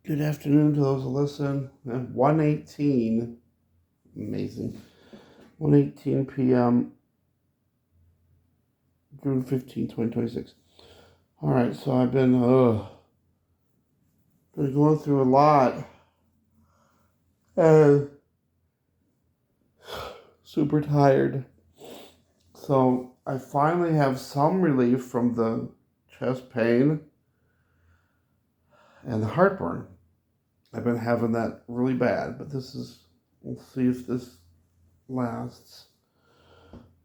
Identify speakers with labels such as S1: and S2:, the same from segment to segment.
S1: Good afternoon to those who listen. At 1:18, amazing. 1:18 p.m. June 15, 2026. All right, so I've been going through a lot and super tired. So I finally have some relief from the chest pain and the heartburn. I've been having that really bad, but we'll see if this lasts.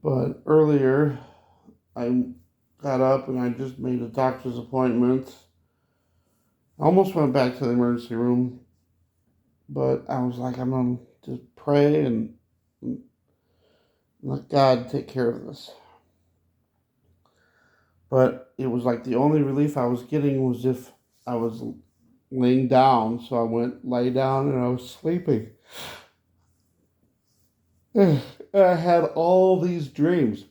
S1: But earlier, I got up and I just made a doctor's appointment. I almost went back to the emergency room, but I was like, I'm going to just pray and let God take care of this. But it was like the only relief I was getting was if I was laying down. So I lay down and I was sleeping. And I had all these dreams.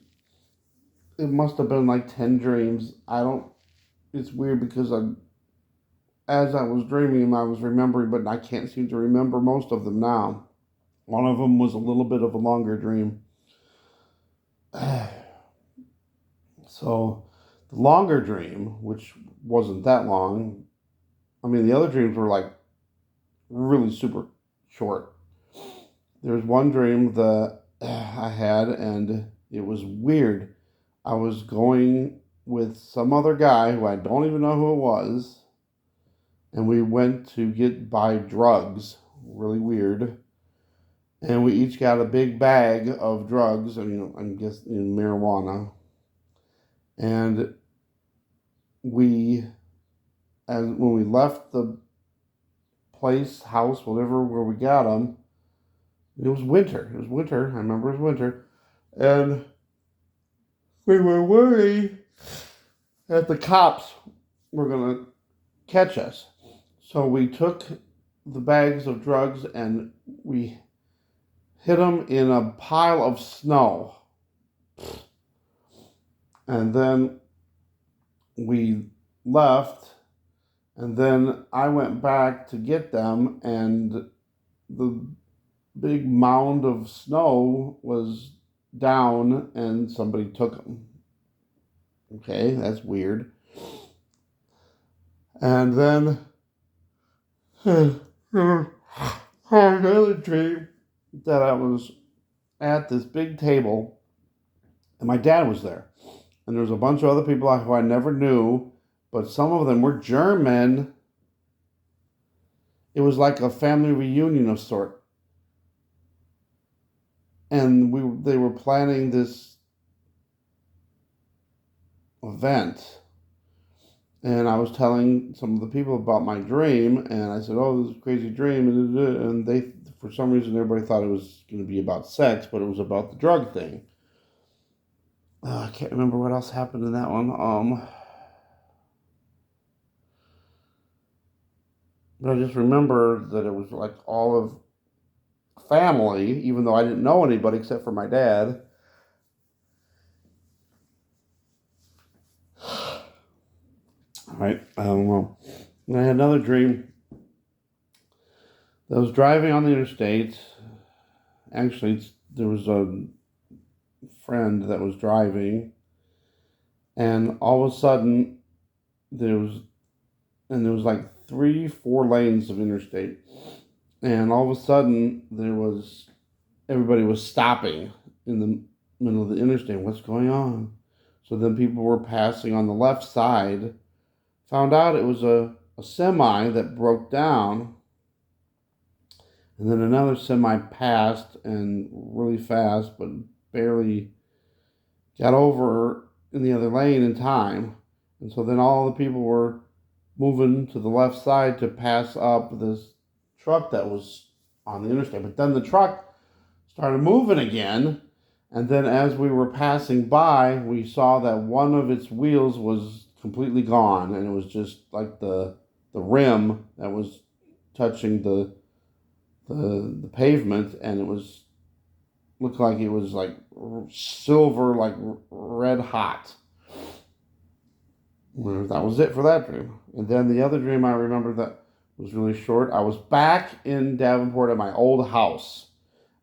S1: It must have been like 10 dreams. It's weird because as I was dreaming, I was remembering, but I can't seem to remember most of them now. One of them was a little bit of a longer dream. So the longer dream, which wasn't that long, I mean, the other dreams were like really super short. There's one dream that I had, and it was weird. I was going with some other guy who I don't even know who it was, and we went to buy drugs. Really weird. And we each got a big bag of drugs, and I'm guessing marijuana. And we, as when we left the house, whatever, where we got them, it was winter. It was winter. I remember it was winter, and we were worried that the cops were gonna catch us. So we took the bags of drugs and we hid them in a pile of snow. And then we left, and then I went back to get them, and the big mound of snow was down, and somebody took them. Okay, that's weird. And then another dream that I was at this big table, and my dad was there. And there was a bunch of other people who I never knew, but some of them were German. It was like a family reunion of sort. And they were planning this event. And I was telling some of the people about my dream, and I said, "Oh, this is a crazy dream." And they, for some reason, everybody thought it was going to be about sex, but it was about the drug thing. I can't remember what else happened in that one. But I just remember that it was like all of family, even though I didn't know anybody except for my dad. All right, I don't know. And I had another dream that I was driving on the interstate. Actually, there was a friend that was driving, and all of a sudden, there was like 3, 4 lanes of interstate, and all of a sudden everybody was stopping in the middle of the interstate. What's going on? So then people were passing on the left side. Found out it was a semi that broke down, and then another semi passed and really fast, but barely got over in the other lane in time. And so then all the people were moving to the left side to pass up this truck that was on the interstate. But then the truck started moving again. And then as we were passing by, we saw that one of its wheels was completely gone. And it was just like the rim that was touching the pavement. And looked like it was like silver, like red hot. That was it for that dream. And then the other dream I remember that It was really short. I was back in Davenport at my old house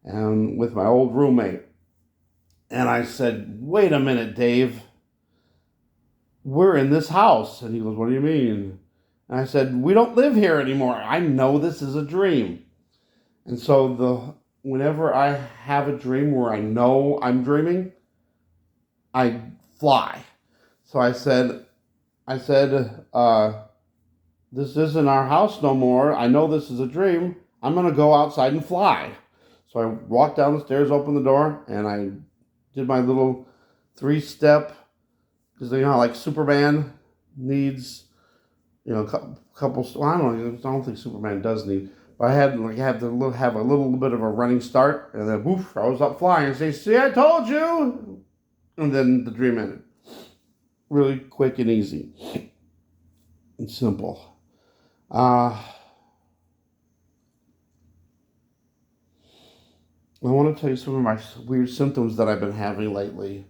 S1: and with my old roommate. And I said, wait a minute, Dave. We're in this house. And he goes, what do you mean? And I said, we don't live here anymore. I know this is a dream. And so whenever I have a dream where I know I'm dreaming, I fly. So I said, this isn't our house no more. I know this is a dream. I'm going to go outside and fly. So I walked down the stairs, opened the door, and I did my little 3-step, because you know how like Superman needs, a couple. Well, I don't think Superman does need. But I had to have a little bit of a running start, and then woof, I was up flying. And say, see, I told you. And then the dream ended. Really quick and easy and simple. I want to tell you some of my weird symptoms that I've been having lately.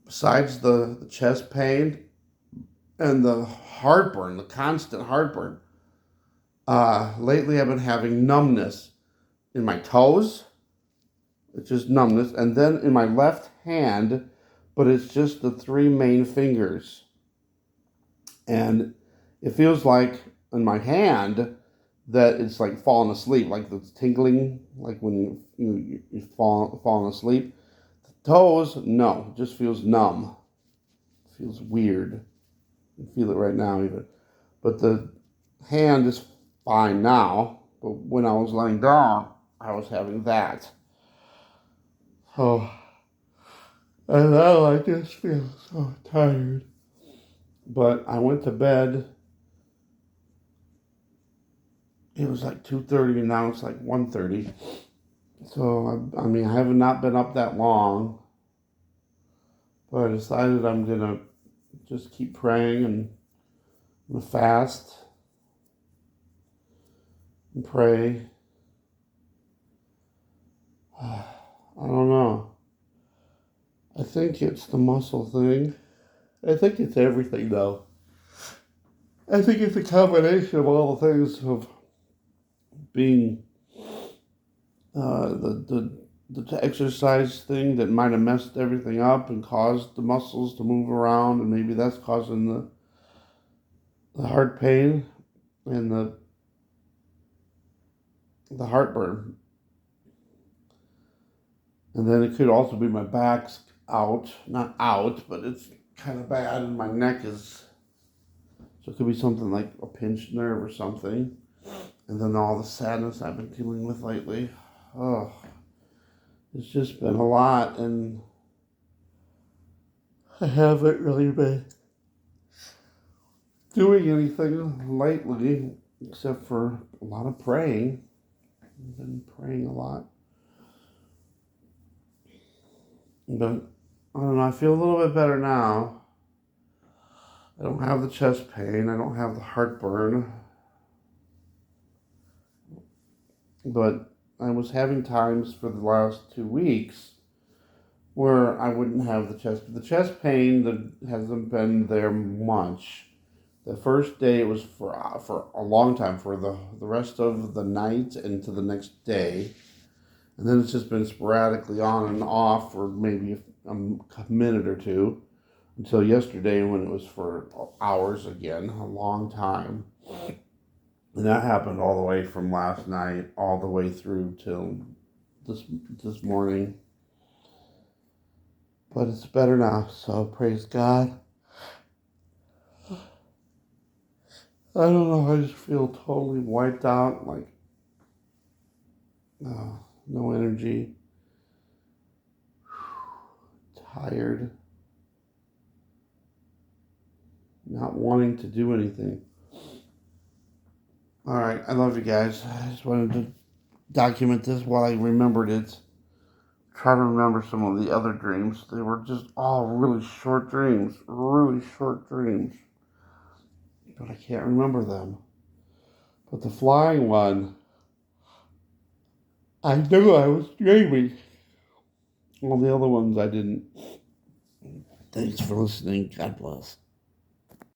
S1: Besides the chest pain and the heartburn, the constant heartburn, lately I've been having numbness in my toes. It's just numbness. And then in my left hand, but it's just the 3 main fingers. And it feels like in my hand that it's like falling asleep, like the tingling, like when you falling asleep. The toes, no, it just feels numb. It feels weird. I feel it right now even. But the hand is fine now. But when I was laying down, I was having that. Oh, and now I just feel so tired. But I went to bed. It was like 2:30 and now it's like 1:30. So, I mean, I have not been up that long. But I decided I'm going to just keep praying and I'm gonna fast and pray. I don't know. I think it's the muscle thing. I think it's everything, though. I think it's a combination of all the things of being the exercise thing that might have messed everything up and caused the muscles to move around, and maybe that's causing the heart pain and the heartburn. And then it could also be my back's out, not out, but it's kind of bad, and my neck is. So it could be something like a pinched nerve or something. And then all the sadness I've been dealing with lately. Oh, it's just been a lot, and I haven't really been doing anything lately except for a lot of praying. I've been praying a lot. But I don't know, I feel a little bit better now. I don't have the chest pain. I don't have the heartburn. But I was having times for the last 2 weeks where I wouldn't have the chest. The chest pain that hasn't been there much. The first day it was for a long time, for the rest of the night and to the next day. And then it's just been sporadically on and off for maybe a minute or two until yesterday when it was for hours again, a long time. And that happened all the way from last night all the way through till this morning. But it's better now, so praise God. I don't know, I just feel totally wiped out, like no energy, tired, not wanting to do anything. All right, I love you guys. I just wanted to document this while I remembered it. Try to remember some of the other dreams. They were just all really short dreams. But I can't remember them. But the flying one, I knew I was dreaming. All the other ones I didn't. Thanks for listening. God bless.